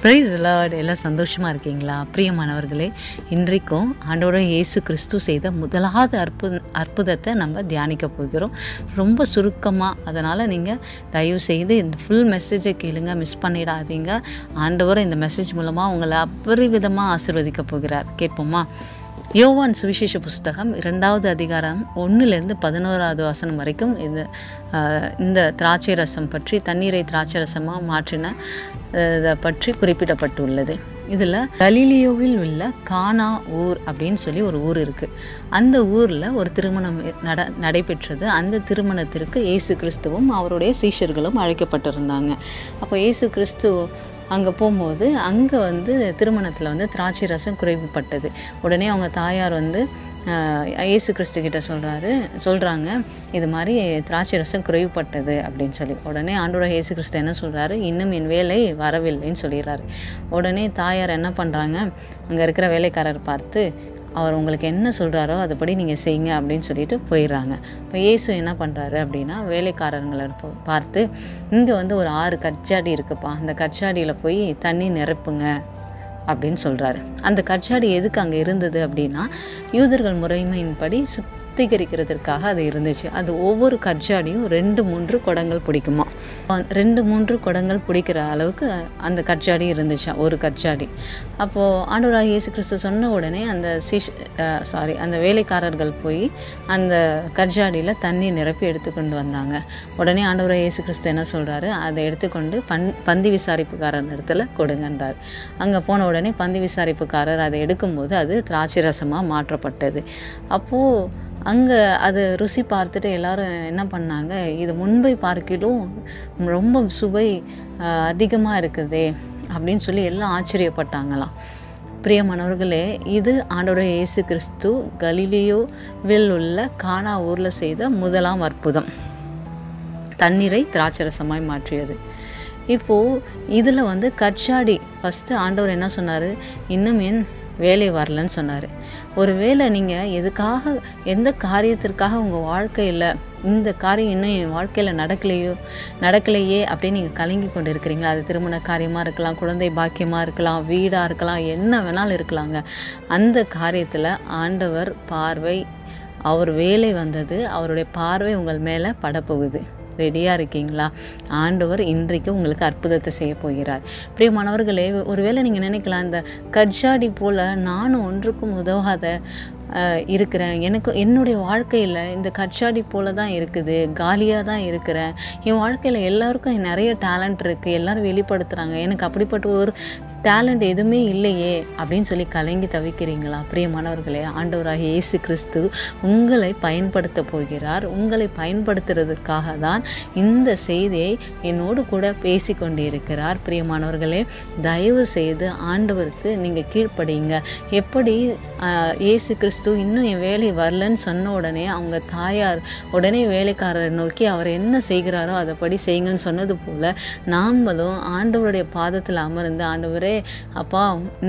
Price Lord. எல்லாம் சந்தோஷமாக இருக்கீங்களா பிரியமானவர்களே? இன்றைக்கும் ஆண்டவராகிய இயேசு கிறிஸ்து செய்த முதலாவது அற்புதத்தை நம்ம தியானிக்க போகிறோம். ரொம்ப சுருக்கமாக, அதனால் நீங்கள் தயவு செய்து இந்த ஃபுல் மெசேஜை கேளுங்க, மிஸ் பண்ணிடாதீங்க. ஆண்டவர் இந்த மெசேஜ் மூலமாக உங்களை அபரிவிதமாக ஆசீர்வதிக்க போகிறார். கேட்போமா? யோவான் சுவிசேஷ புஸ்தகம் 2வது அதிகாரம் 1-11 வசனம் வரைக்கும் இந்த திராட்சை ரசம் பற்றி, தண்ணீரை திராட்சை ரசமாக மாற்றின பற்றி குறிப்பிடப்பட்டுள்ளது. இதில் கலிலியோவில் உள்ள கானா ஊர் அப்படின்னு சொல்லி ஒரு ஊர் இருக்குது. அந்த ஊரில் ஒரு திருமணம் நடைபெற்றது. அந்த திருமணத்திற்கு இயேசு கிறிஸ்துவும் அவருடைய சீஷர்களும் அழைக்கப்பட்டிருந்தாங்க. அப்போ இயேசு கிறிஸ்து அங்கே போகும்போது அங்கே திருமணத்தில் திராட்சை ரசம் குறைவுபட்டது. உடனே அவங்க தாயார் இயேசு கிறிஸ்துக்கிட்ட சொல்கிறாங்க, இது மாதிரி திராட்சை ரசம் குறைவுபட்டது அப்படின்னு சொல்லி. உடனே ஆண்டவராகிய இயேசு கிறிஸ்து என்ன சொல்கிறாரு, இன்னும் என் வேலை வரவில்லைன்னு சொல்லிடுறாரு. உடனே தாயார் என்ன பண்ணுறாங்க, அங்கே இருக்கிற வேலைக்காரர் பார்த்து, அவர் உங்களுக்கு என்ன சொல்கிறாரோ அதுபடி நீங்கள் செய்யுங்க அப்படின்னு சொல்லிட்டு போயிடுறாங்க. இப்போ இயேசு என்ன பண்ணுறாரு அப்படின்னா, வேலைக்காரர்களை பார்த்து, இங்கே ஒரு 6 கற்சாடி இருக்குப்பா, அந்த கற்சாடியில் போய் தண்ணி நிரப்புங்க அப்படின்னு சொல்கிறாரு. அந்த கற்சாடி எதுக்கு அங்கே இருந்தது அப்படின்னா, யூதர்கள் முறைமையின்படி சுத்திகரிக்கிறதுக்காக அது இருந்துச்சு. அது ஒவ்வொரு கற்சாடியும் 2-3 குடங்கள் பிடிக்குமா. 2-3 குடங்கள் பிடிக்கிற அளவுக்கு அந்த கற்சாடி இருந்துச்சா, ஒரு கற்சாடி. அப்போது ஆண்டவராகிய இயேசு கிறிஸ்து சொன்ன உடனே அந்த வேலைக்காரர்கள் போய் அந்த கற்சாடியில் தண்ணி நிரப்பி எடுத்துக்கொண்டு வந்தாங்க. உடனே ஆண்டவராகிய இயேசு கிறிஸ்து என்ன சொல்கிறாரு, அதை எடுத்துக்கொண்டு பந்தி விசாரிப்புக்காரர் இடத்துல கொடுங்கன்றார். அங்கே போன உடனே பந்தி விசாரிப்புக்காரர் அதை எடுக்கும்போது அது திராட்சை ரசமாக மாற்றப்பட்டது. அப்போது அங்கே அதை ருசி பார்த்துட்டு எல்லாரும் என்ன பண்ணாங்க, இது முன்பை பார்க்கிலும் ரொம்ப சுவை அதிகமாக இருக்குதே அப்படின்னு சொல்லி எல்லாம் ஆச்சரியப்பட்டாங்களாம். பிரியமானவர்களே, இது ஆண்டவராகிய இயேசு கிறிஸ்து கலிலியோவில் உள்ள கானா ஊரில் செய்த முதலாம் அற்புதம், தண்ணீரை திராட்சரசமாய் மாற்றியது. இப்போது இதில் கற்சாடி ஃபஸ்ட்டு ஆண்டவர் என்ன சொன்னார், இன்னும் என் வேலை வரலன்னு சொன்னார். ஒரு வேளை நீங்கள் எந்த காரியத்திற்காக உங்கள் வாழ்க்கையில் இந்த காரியம் இன்னும் என் வாழ்க்கையில் நடக்கலையே அப்படின்னு நீங்கள் கலங்கி கொண்டு இருக்கிறீங்களா? அது திருமண காரியமாக இருக்கலாம், குழந்தை பாக்கியமாக இருக்கலாம், வீடாக இருக்கலாம், என்ன வேணாலும் இருக்கலாங்க. அந்த காரியத்தில் ஆண்டவர் பார்வை, அவர் வேலை வந்தது, அவருடைய பார்வை உங்கள் மேலே படப்போகுது. ரெடியாக இருக்கீங்களா? ஆண்டவர் இன்றைக்கு உங்களுக்கு அற்புதத்தை செய்ய போகிறார். பிரியமானவர்களே, ஒருவேளை நீங்கள் நினைக்கலாம், இந்த கற்சாடி போல் நானும் ஒன்றுக்கும் உதவாத இருக்கிறேன், என்னுடைய வாழ்க்கையில் இந்த கற்சாடி போல தான் இருக்குது, காலியாக தான் இருக்கிறேன், என் வாழ்க்கையில் எல்லாருக்கும் நிறைய டேலண்ட் இருக்குது, எல்லோரும் வெளிப்படுத்துகிறாங்க, எனக்கு அப்படிப்பட்ட ஒரு டேலண்ட் எதுவுமே இல்லையே அப்படின்னு சொல்லி கலங்கி தவிக்கிறீங்களா? பிரியமானவர்களே, ஆண்டவராகிய இயேசு கிறிஸ்து உங்களை பயன்படுத்த போகிறார். உங்களை பயன்படுத்துறதுக்காக தான் இந்த செய்தியை என்னோடு கூட பேசி கொண்டு இருக்கிறார். பிரியமானவர்களே, தயவு செய்து ஆண்டவருக்கு நீங்கள் கீழ்ப்படிங்க. எப்படி இயேசு கிறிஸ்து இன்னும் என் வேலை வரலன்னு சொன்ன உடனே அவங்க தாயார் உடனே வேலைக்காரரை நோக்கி அவர் என்ன செய்கிறாரோ அதை படி செய்யுங்கன்னு சொன்னது போல் நாமளும் ஆண்டவருடைய பாதத்தில் அமர்ந்து, ஆண்டவரே அப்பா,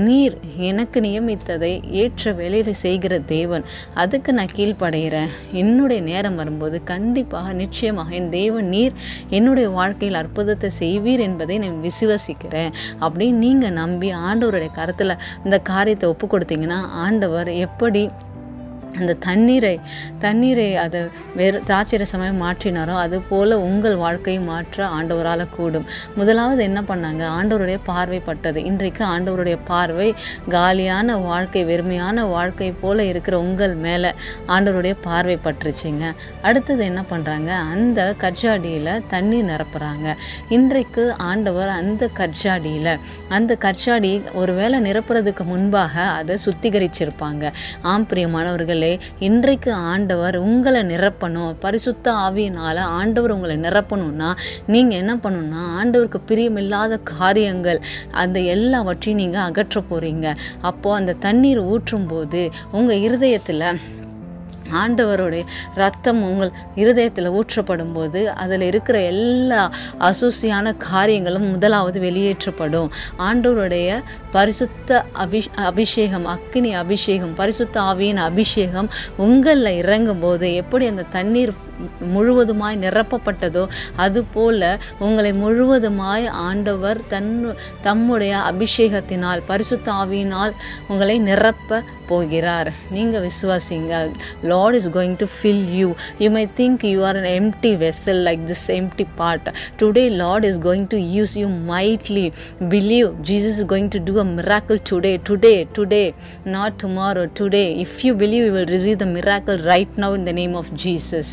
நீர் எனக்கு நியமித்ததை ஏற்ற வேலையில் செய்கிற தேவன், அதுக்கு நான் கீழ்ப்படைகிறேன். என்னுடைய நேரம் வரும்போது கண்டிப்பாக நிச்சயமாக என் தேவன் நீர் என்னுடைய வாழ்க்கையில் அற்புதத்தை செய்வீர் என்பதை நான் விசுவசிக்கிறேன் அப்படின்னு நீங்கள் நம்பி ஆண்டவருடைய கருத்தில் இந்த காரியத்தை ஒப்பு கொடுத்தீங்கன்னா, ஆண்டவர் எப்படி அந்த தண்ணீரை அதை வேறு திராட்சை ரசமாக மாற்றினாரோ அது போல் உங்கள் வாழ்க்கையை மாற்ற ஆண்டவரால் கூடும். முதலாவது என்ன பண்ணாங்க, ஆண்டவருடைய பார்வைப்பட்டது. இன்றைக்கு ஆண்டவருடைய பார்வை காலியான வாழ்க்கை, வெறுமையான வாழ்க்கை போல் இருக்கிற உங்கள் மேலே ஆண்டவருடைய பார்வை பட்டுருச்சுங்க. அடுத்தது என்ன பண்ணுறாங்க, அந்த கற்சாடியில் தண்ணி நிரப்புறாங்க. இன்றைக்கு ஆண்டவர் அந்த கற்சாடி ஒரு வேளை நிரப்புறதுக்கு முன்பாக அதை சுத்திகரிச்சிருப்பாங்க. பிரியமானவர்கள், இன்றைக்கு ஆண்டவர் உங்களை நிரப்பணும், பரிசுத்த ஆவியினால ஆண்டவர் உங்களை நிரப்பணும்னா நீங்க என்ன பண்ணணும்னா, ஆண்டவருக்கு பிரியமில்லாத காரியங்கள் அந்த எல்லாவற்றையும் நீங்க அகற்ற போறீங்க. அப்போ அந்த தண்ணீர் ஊற்றும் போது உங்க இருதயத்துல ஆண்டவருடைய ரத்தம் உங்கள் இருதயத்தில் ஊற்றப்படும் போது அதில் இருக்கிற எல்லா அசூசியான காரியங்களும் முதலாவது வெளியேற்றப்படும். ஆண்டவருடைய பரிசுத்த அபிஷேகம், அக்கினி அபிஷேகம், பரிசுத்த ஆவியின் அபிஷேகம் உங்களில் இறங்கும் போது எப்படி அந்த தண்ணீர் முழுவதுமாய் நிரப்பப்பட்டதோ அதுபோல உங்களை முழுவதுமாய் ஆண்டவர் தம்முடைய அபிஷேகத்தினால் பரிசுத்த ஆவியினால் உங்களை நிரப்ப போகிறார். நீங்க விசுவாசிங்க. Lord is going to fill you. You may think you are an empty vessel like this empty part. Today Lord is going to use you mightily. Believe Jesus is going to do a miracle today, not tomorrow, today. If you believe, you will receive the miracle right now in the name of Jesus.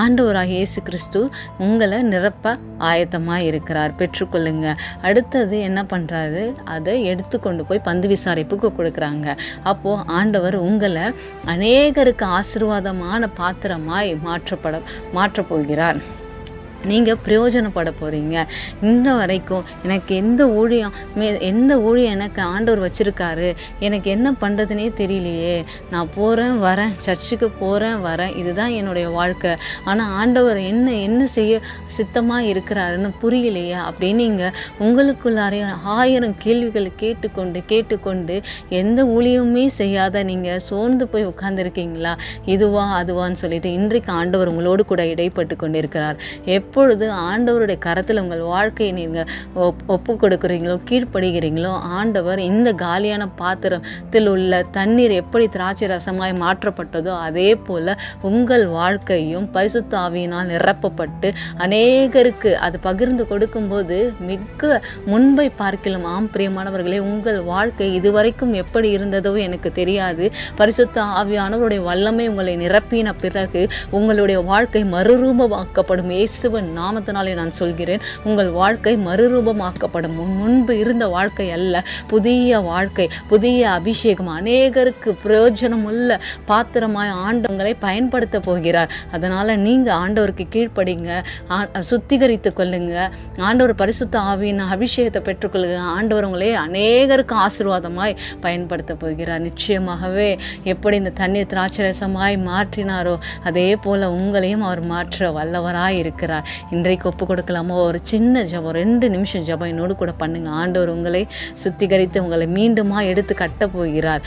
ஆண்டவராகிய இயேசு கிறிஸ்து உங்களை நிரப்ப ஆயத்தமாக இருக்கிறார். பெற்றுக்கொள்ளுங்க. அடுத்தது என்ன பண்ணுறாரு, அதை எடுத்துக்கொண்டு போய் பந்து விசாரிப்புக்கு கொடுக்குறாங்க. அப்போது ஆண்டவர் உங்களை அநேகருக்கு ஆசீர்வாதமான பாத்திரமாய் மாற்றப் போகிறார். நீங்கள் பிரயோஜனப்பட போகிறீங்க. இன்ன வரைக்கும் எனக்கு எந்த ஊழியம் எனக்கு ஆண்டவர் வச்சுருக்காரு, எனக்கு என்ன பண்ணுறதுனே தெரியலையே, நான் போகிறேன் வரேன், சர்ச்சுக்கு போகிறேன் வரேன், இதுதான் என்னுடைய வாழ்க்கை, ஆனால் ஆண்டவர் என்ன செய்ய சித்தமாக இருக்கிறாருன்னு புரியலையே அப்படின்னு நீங்கள் உங்களுக்குள்ளாரே 1000 கேள்விகள் கேட்டுக்கொண்டு எந்த ஊழியமுமே செய்யாத நீங்கள் சோர்ந்து போய் உட்கார்ந்துருக்கீங்களா? இதுவா அதுவான்னு சொல்லிட்டு இன்றைக்கு ஆண்டவர் உங்களோடு கூட இடைப்பட்டு கொண்டிருக்கிறார். எப்பொழுது ஆண்டவருடைய கரத்தில் உங்கள் வாழ்க்கையை நீங்கள் ஒப்பு கொடுக்குறீங்களோ, கீழ்ப்படுகிறீங்களோ, ஆண்டவர் இந்த காலியான பாத்திரத்தில் உள்ள தண்ணீர் எப்படி திராட்சை ரசமாய் மாற்றப்பட்டதோ அதே போல் உங்கள் வாழ்க்கையும் பரிசுத்த ஆவியினால் நிரப்பப்பட்டு அநேகருக்கு அது பகிர்ந்து கொடுக்கும்போது மிக முன்பை பார்க்கலாம். ஆம் பிரியமானவர்களே, உங்கள் வாழ்க்கை இதுவரைக்கும் எப்படி இருந்ததோ எனக்கு தெரியாது. பரிசுத்த ஆவியானவருடைய வல்லமை உங்களை நிரப்பின பிறகு உங்களுடைய வாழ்க்கை மறுரூபமாக்கப்படும். இயேசுவின் நாமத்தினாலே நான் சொல்கிறேன், உங்கள் வாழ்க்கை மறுரூபமாக்கப்படும். முன்பு இருந்த வாழ்க்கை அல்ல, புதிய வாழ்க்கை, புதிய அபிஷேகம், அநேகருக்கு பிரயோஜனம் உள்ள பாத்திரமாய் ஆண்டவங்களை பயன்படுத்த போகிறார். அதனால நீங்க ஆண்டவருக்கு கீழ்ப்படிங்க, சுத்திகரித்து கொள்ளுங்க, ஆண்டவர் பரிசுத்த ஆவியின் அபிஷேகத்தை பெற்றுக்கொள்ளுங்க. ஆண்டவர் உங்களே அநேகருக்கு ஆசீர்வாதமாய் பயன்படுத்த போகிறார். நிச்சயமாகவே எப்படி இந்த தண்ணீர் திராட்சரசமாய் மாற்றினாரோ அதே போல உங்களையும் அவர் மாற்ற வல்லவராய் இருக்கிறார். இன்றைக்கு ஒப்பு கொடுக்கலாமா? ஒரு சின்ன ஜபம், 2 நிமிஷம் ஜபம் என்னோடு கூட பண்ணுங்க. ஆண்டவர் உங்களை சுத்திகரித்து உங்களை மீண்டுமா எடுத்து கட்ட போகிறார்.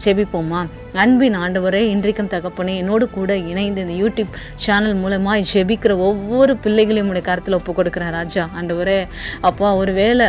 ஜெபிப்போமா? அன்பின் ஆண்டவரே, இன்றைக்கும் தகப்பனே, என்னோடு கூட இணைந்து இந்த யூடியூப் சேனல் மூலமாக ஜெபிக்கிற ஒவ்வொரு பிள்ளைகளையும் உடைய கருத்தில் ஒப்பு கொடுக்குறேன் ராஜா. ஆண்டவரே அப்பா, ஒரு வேளை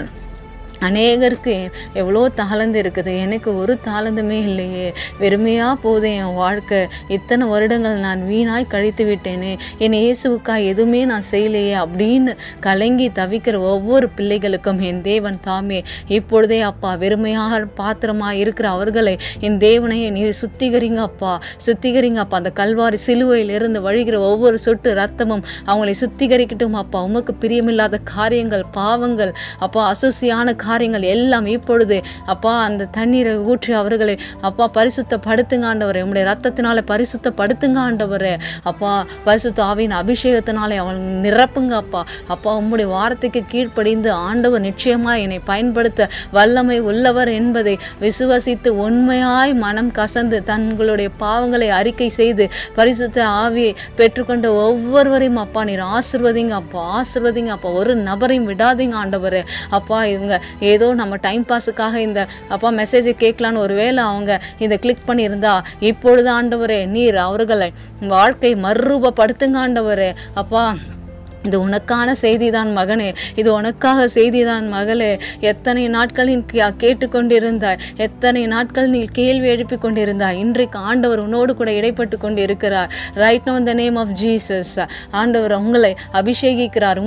அநேகருக்கு எவ்வளோ தாளந்து இருக்குது, எனக்கு ஒரு தாளந்துமே இல்லையே, வெறுமையாக போதும் என் வாழ்க்கை, இத்தனை வருடங்கள் நான் வீணாய் கழித்து விட்டேனே, என் இயேசுவுக்காக எதுவுமே நான் செய்யலையே அப்படின்னு கலங்கி தவிக்கிற ஒவ்வொரு பிள்ளைகளுக்கும் என் தேவன் தாமே இப்பொழுதே அப்பா வெறுமையாக பாத்திரமாக இருக்கிற அவர்களை என் தேவனையை நீர் சுத்திகரிங்க அப்பா, சுத்திகரிங்க அப்பா. அந்த கல்வாரி சிலுவையிலிருந்து வழிகிற ஒவ்வொரு சொட்டு ரத்தமும் அவங்களை சுத்திகரிக்கட்டும் அப்பா. உமக்கு பிரியமில்லாத காரியங்கள், பாவங்கள் அப்பா, அசுசியான காரியங்கள் எல்லாம் இப்பொழுது அப்பா அந்த தண்ணீரை ஊற்றி அவர்களை அப்பா பரிசுத்தப்படுத்துங்க ஆண்டவரே. உம்முடைய ரத்தத்தினால பரிசுத்தப்படுத்துங்க ஆண்டவரே. அப்பா பரிசுத்த ஆவியின் அபிஷேகத்தினாலே அவன் நிரப்புங்க அப்பா. அப்பா உம்முடைய வார்த்தைக்கு கீழ்ப்படிந்து ஆண்டவர் நிச்சயமா என்னை பயன்படுத்த வல்லமை உள்ளவர் என்பதை விசுவசித்து உண்மையாய் மனம் கசந்து தங்களுடைய பாவங்களை அறிக்கை செய்து பரிசுத்த ஆவியை பெற்றுக்கொண்ட ஒவ்வொருவரையும் அப்பா நீர் ஆசீர்வதிங்க அப்பா, ஆசீர்வதிங்க அப்பா. ஒரு நபரையும் விடாதீங்க ஆண்டவரே. அப்பா இவங்க ஏதோ நம்ம டைம் பாஸுக்காக இந்த அப்பா மெசேஜை கேட்கலான்னு ஒருவேளை அவங்க இதை கிளிக் பண்ணியிருந்தா இப்பொழுது ஆண்டவரே நீர் அவர்களை வாழ்க்கை மறுரூபப்படுத்துங்க ஆண்டவரே. அப்பா இது உனக்கான செய்திதான் மகனே, இது உனக்காக செய்திதான் மகளே. எத்தனை நாட்கள் நீ கேட்டுக்கொண்டிருந்தாய், எத்தனை நாட்கள் நீ கேள்வி எழுப்பி கொண்டிருந்தாய். இன்றைக்கு ஆண்டவர் உன்னோடு கூட இடைப்பட்டு கொண்டு இருக்கிறார். Right now in the name of Jesus ஆண்டவர் உங்களை அபிஷேகிக்கிறார்.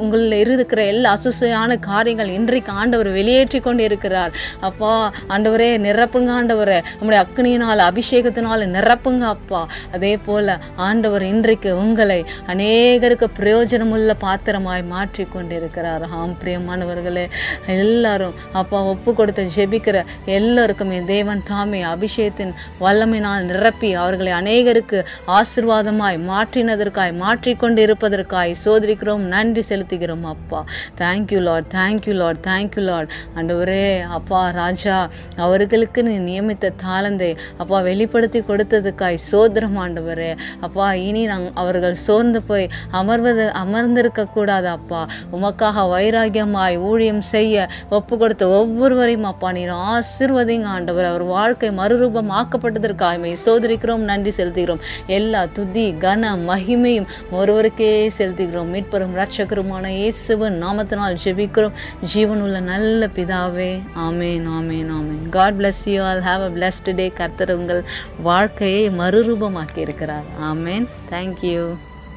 உங்களில் இருக்கிற எல்லா அசுசையான காரியங்கள் இன்றைக்கு ஆண்டவர் வெளியேற்றி கொண்டு இருக்கிறார். அப்பா ஆண்டவரே நிரப்புங்க ஆண்டவரே, உங்களுடைய அக்னியினால் அபிஷேகத்தினால் நிரப்புங்க அப்பா. அதே போல ஆண்டவர் இன்றைக்கு உங்களை அநேகருக்கு பிரயோஜனமுள்ள பாத்திரமாய் மாற்றி கொண்டிருக்கிறார். ஆம் பிரியமானவர்களே, எல்லாரும் அப்பா ஒப்பு கொடுத்து ஜெபிக்கிற எல்லாருக்கும் என் தேவன் தாமே அபிஷேகத்தின் வல்லமையினால் நிரப்பி அவர்களை அநேகருக்கு ஆசீர்வாதமாய் மாற்றினதற்காய் மாற்றிக்கொண்டு இருப்பதற்காய் சோதரிக்கிறோம், நன்றி செலுத்துகிறோம் அப்பா. Thank you Lord, thank you Lord, thank you Lord. ஆண்டவரே அப்பா ராஜா அவர்களுக்கு நீ நியமித்த தாளந்தை அப்பா வெளிப்படுத்தி கொடுத்ததுக்காய் சோதரம் ஆண்டவரே. அப்பா இனி அவர்கள் சோர்ந்து போய் அமர்ந்திருக்க கூடாது அப்பா. உமக்காக வைராகியமாய் ஊழியம் செய்ய ஒப்பு கொடுத்த ஒவ்வொருவரையும் அப்பா நீர் ஆசீர்வதிங்க ஆண்டவர். அவர் வாழ்க்கை மறுரூபம் ஆக்கப்பட்டதற்காக சோதரிக்கிறோம், நன்றி செலுத்துகிறோம். எல்லா துதி கன மகிமையும் ஒருவருக்கே செலுத்துகிறோம். மீட்பரும் இரட்சகருமான இயேசுவின் நாமத்தினால் ஜெபிக்கிறோம் ஜீவனுள்ள நல்ல பிதாவே. ஆமேன், ஆமேன், ஆமேன். God bless you all. Have a blessed day. கர்த்தர் உங்கள் வாழ்க்கையை மறுரூபமாக்கி இருக்கிறார். ஆமேன். Thank you.